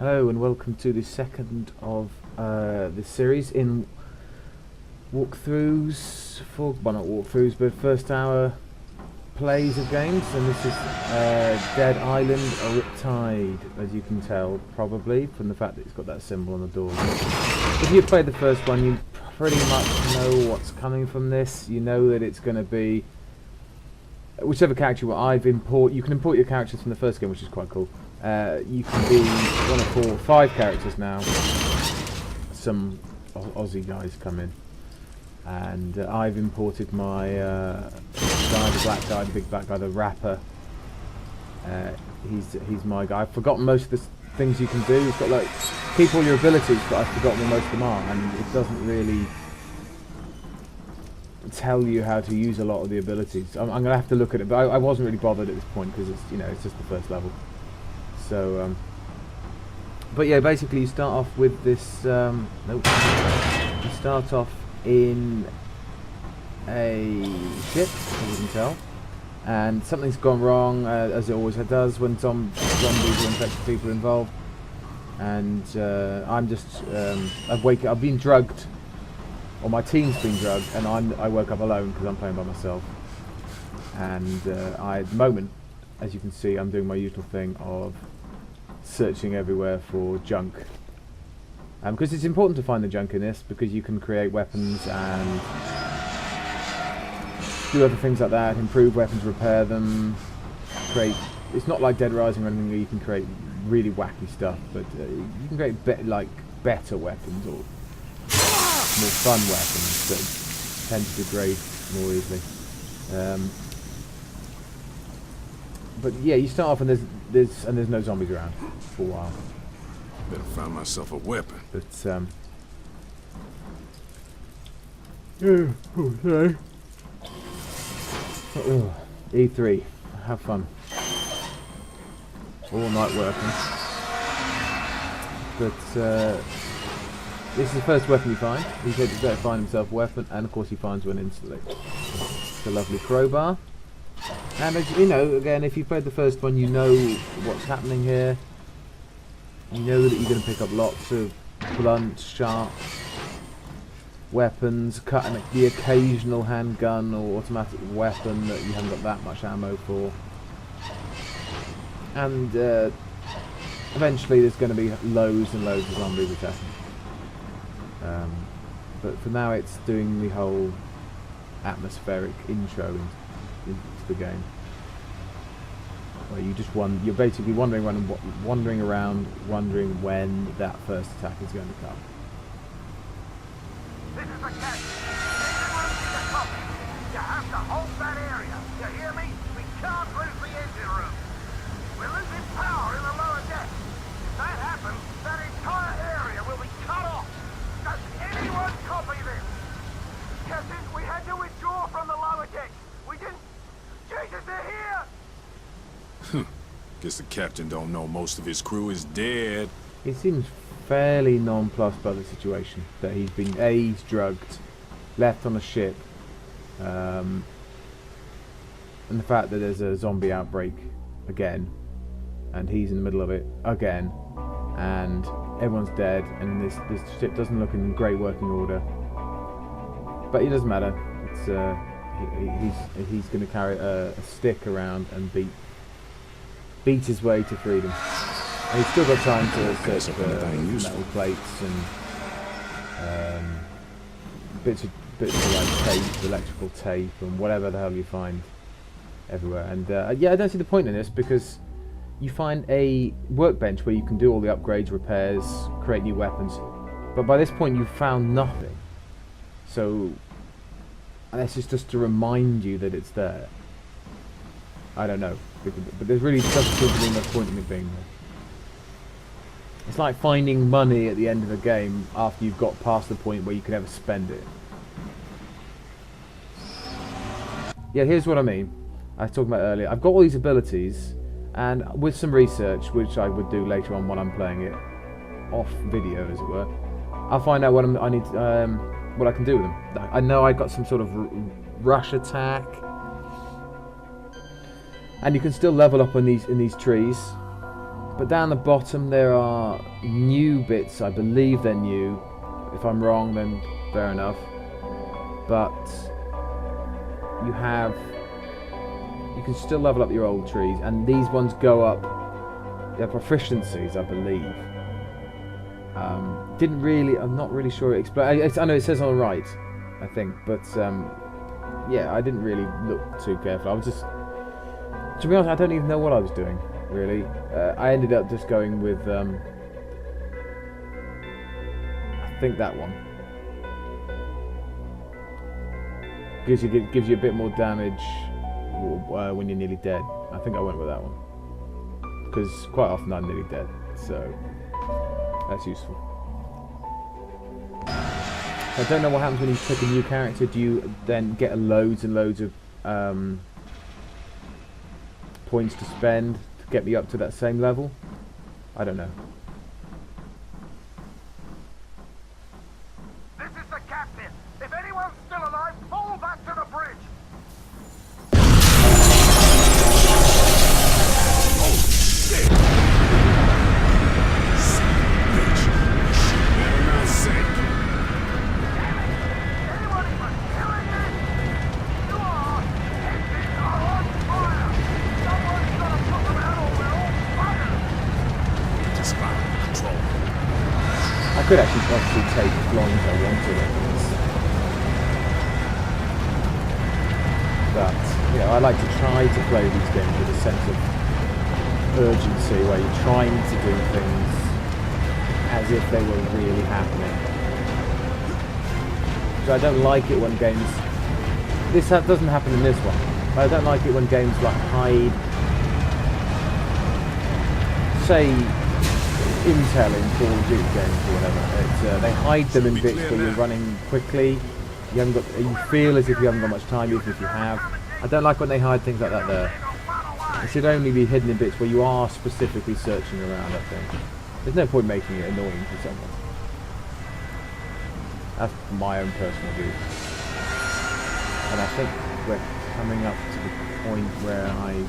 Hello and welcome to the second of this series in walkthroughs for, well, not walkthroughs, but first hour plays of games, and this is Dead Island or Riptide, as you can tell probably from the fact that it's got that symbol on the door. If you've played the first one, you pretty much know what's coming from this. You know that it's going to be whichever character you can import your characters from the first game, which is quite cool. You can be one of 4 or 5 characters now. Some Aussie guys come in, and I've imported my guy, the black guy, the big black guy, the rapper. He's my guy. I've forgotten most of the things you can do. You've got like keep all your abilities, but I've forgotten what most of them are, and it doesn't really tell you how to use a lot of the abilities. I'm going to have to look at it, but I wasn't really bothered at this point because it's it's just the first level. So, but yeah, basically you start off with this. Nope. You start off in a ship, as you can tell, and something's gone wrong, as it always does when zombies or infected people are involved. And I'm just, I've been drugged, or my team's been drugged, and I woke up alone because I'm playing by myself. And at the moment, as you can see, I'm doing my usual thing of searching everywhere for junk, because it's important to find the junk in this, because you can create weapons and do other things like that, improve weapons, repair them, it's not like Dead Rising or anything where you can create really wacky stuff, but you can create better weapons or more fun weapons that tend to degrade more easily. But yeah, you start off and there's no zombies around for a while. Better find myself a weapon. But sorry. E3, have fun. All night working. But this is the first weapon you find. He said he's better find himself a weapon, and of course he finds one instantly. It's a lovely crowbar. And as you know, again, if you played the first one, you know what's happening here. You know that you're going to pick up lots of blunt, sharp weapons, cutting the occasional handgun or automatic weapon that you haven't got that much ammo for. And eventually there's going to be loads and loads of zombies attacking. But for now it's doing the whole atmospheric intro into the game, where you're basically wandering around, wondering when that first attack is going to come. This is the captain. You have to hold that area. You hear me? We can't lose the engine room. We're losing power in the lower deck. If that happens, that entire area will be cut off. Does anyone copy this? Captain, we had to withdraw from the lower deck. We didn't. Jesus, they're here! Guess the captain don't know most of his crew is dead. He seems fairly nonplussed by the situation, that he's drugged, left on a ship, and the fact that there's a zombie outbreak again, and he's in the middle of it again, and everyone's dead, and this ship doesn't look in great working order. But it doesn't matter. It's he's going to carry a stick around and beat his way to freedom. And he's still got time to search for metal plates and bits of like tape, electrical tape, and whatever the hell you find everywhere. And yeah, I don't see the point in this, because you find a workbench where you can do all the upgrades, repairs, create new weapons. But by this point, you've found nothing. So, and this is just to remind you that it's there. I don't know, but there really doesn't seem to be much point in it being there. It's like finding money at the end of a game after you've got past the point where you can ever spend it. Yeah, here's what I mean. I was talking about earlier. I've got all these abilities, and with some research, which I would do later on when I'm playing it off video, as it were, I'll find out what what I can do with them. I know I got some sort of rush attack, and you can still level up in these trees. But down the bottom there are new bits. I believe they're new. If I'm wrong, then fair enough. But you can still level up your old trees, and these ones go up their proficiencies, I believe. I'm not really sure it explains. I know it says on the right, I think, but yeah, I didn't really look too careful. I was just, to be honest, I don't even know what I was doing, really. I ended up just going with, I think that one. Gives you a bit more damage when you're nearly dead. I think I went with that one. Because quite often I'm nearly dead, so that's useful. I don't know what happens when you pick a new character. Do you then get loads and loads of points to spend to get me up to that same level? I don't know. This is the captain. If anyone's still alive, fall back to the bridge. I could actually possibly take as long as I wanted it. But, you know, I like to try to play these games with a sense of urgency where you're trying to do things as if they were really happening. So I don't like it when games... This doesn't happen in this one. But I don't like it when games like hide... Say... intel in Call of Duty games or whatever. They hide them in bits where you're running quickly. You feel as if you haven't got much time, even if you have. I don't like when they hide things like that there. It should only be hidden in bits where you are specifically searching around, I think. There's no point making it annoying for someone. That's my own personal view. And I think we're coming up to the point where I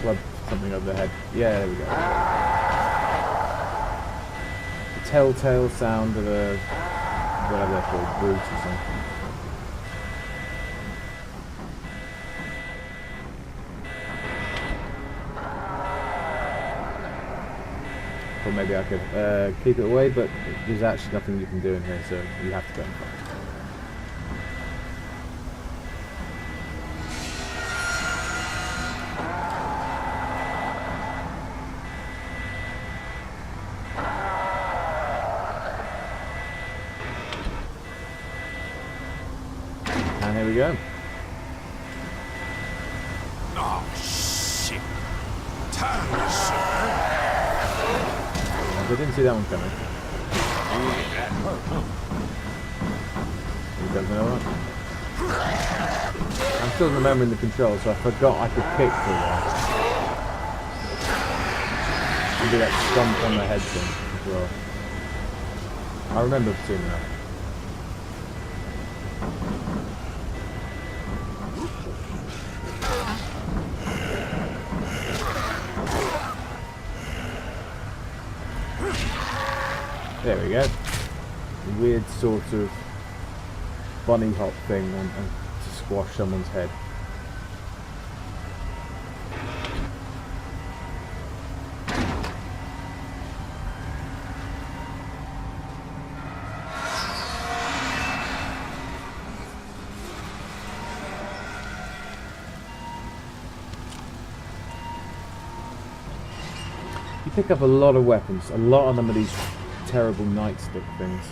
clubbed something over the head. Yeah, there we go. Telltale sound of a whatever they're called, brute or something. Or maybe I could keep it away, but there's actually nothing you can do in here, so you have to go and fight. And here we go. Oh, shit. Tired of this shit, man. I didn't see that one coming. Here goes another one. I'm still remembering the controls, so I forgot I could kick for a while. And do that stomp on the head thing as well. I remember seeing that. There we go. A weird sort of bunny hop thing to squash someone's head. You pick up a lot of weapons. A lot of them are these terrible nightstick things.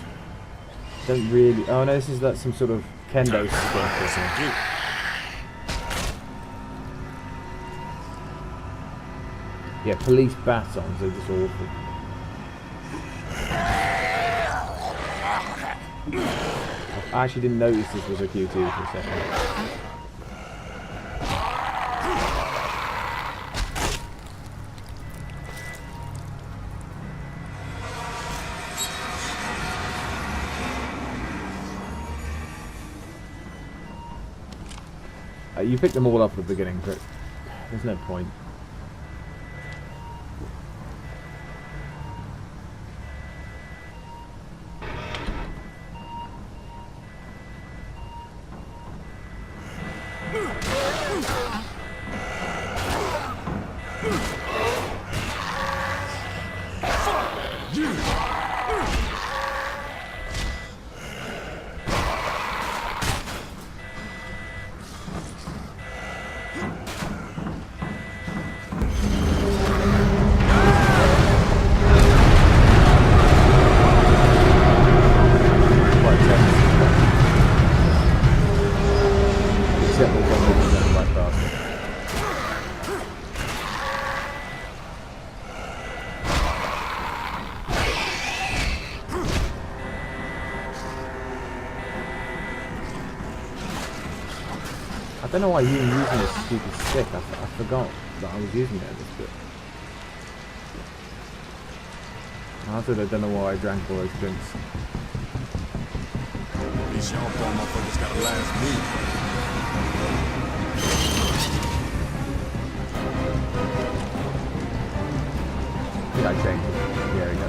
Don't really... Oh no, this is like some sort of kendo stick or something. Yeah, police batons, they're just awful. I actually didn't notice this was a QT for a second. You pick them all up at the beginning, but there's no point. don't know why you were using this stupid stick. I forgot that I was using it at this bit. I don't know why I drank all those drinks. These young motherfuckers gotta last me. Did I change it? There we go.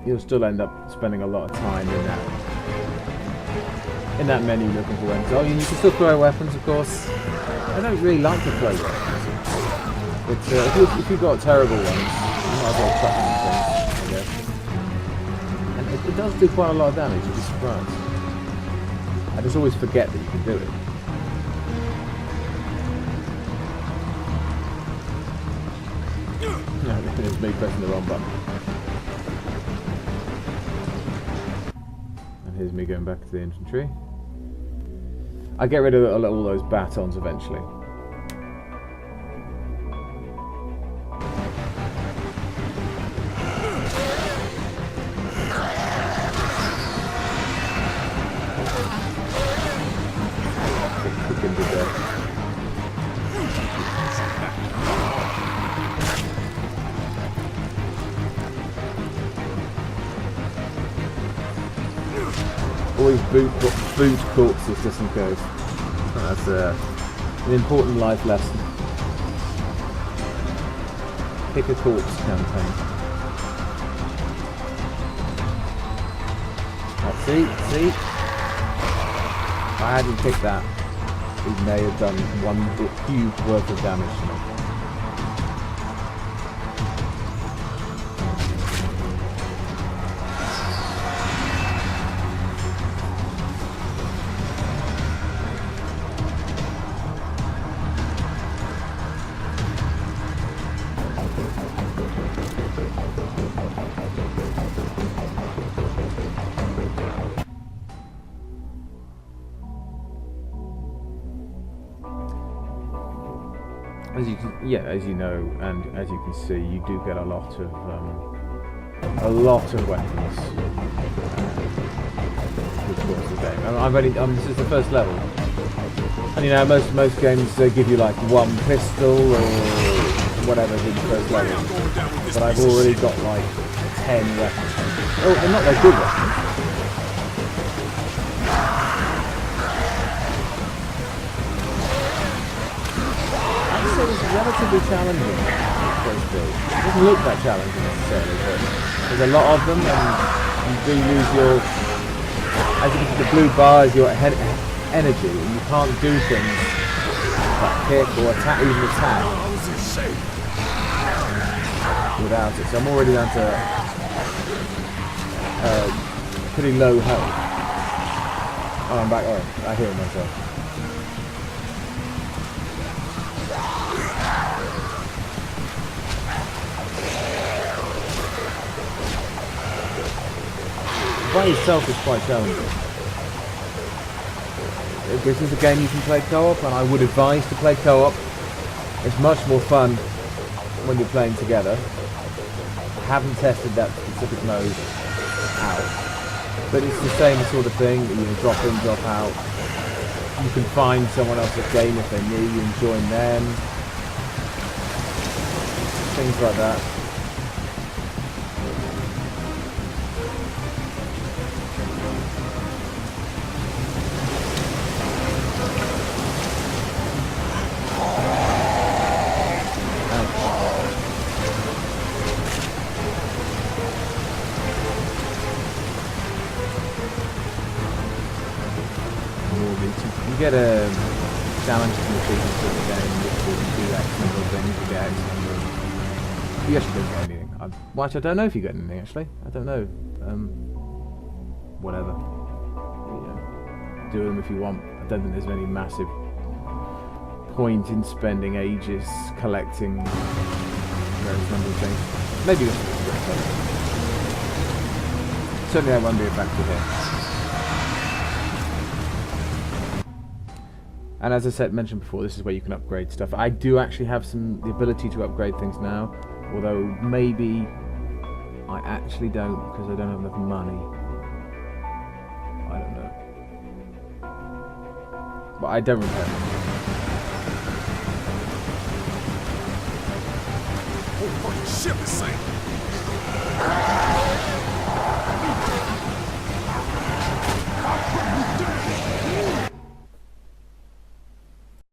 You'll still end up spending a lot of time in that menu looking for weapons. Oh, you can still throw weapons, of course. I don't really like to throw weapons. But if you've got terrible ones, you might as well chuck them in things, I guess. And it does do quite a lot of damage, you'd be surprised. I just always forget that you can do it. No, it's me pressing the wrong button. Here's me going back to the infantry. I get rid of all those batons eventually. Always boot corpses just in case. That's an important life lesson. Pick a corpse campaign. Oh, see? If I hadn't picked that, he may have done one cube worth of damage to me. As you know, and as you can see, you do get a lot of weapons through the course of the game. This is the first level, and you know most games give you like one pistol or whatever in the first level, but I've already got like 10 weapons. Oh, they're not that good weapons. It's relatively challenging. It doesn't look that challenging necessarily, but there's a lot of them, and you do lose your, as you can see, the blue bar is your energy, and you can't do things like kick or attack, even attack, without it. So I'm already down to pretty low health. Oh, I'm back. Oh, I hear myself. By itself is quite challenging. This is a game you can play co-op, and I would advise to play co-op. It's much more fun when you're playing together. I haven't tested that specific mode out, but it's the same sort of thing. You know, drop in, drop out. You can find someone else's game if they're new, you can join them. Things like that. You get a challenge completed for the game, which will do X number of things, you get X number of... You actually don't get anything. Well, actually, I don't know if you get anything, actually. I don't know. Whatever. Yeah. Do them if you want. I don't think there's any massive point in spending ages collecting various number of things. Maybe that's what you get. Certainly I won't be a factor here. And as I mentioned before, this is where you can upgrade stuff. I do actually have the ability to upgrade things now, although maybe I actually don't because I don't have enough money. I don't know. But I don't repair them. Whole fucking ship is sinking.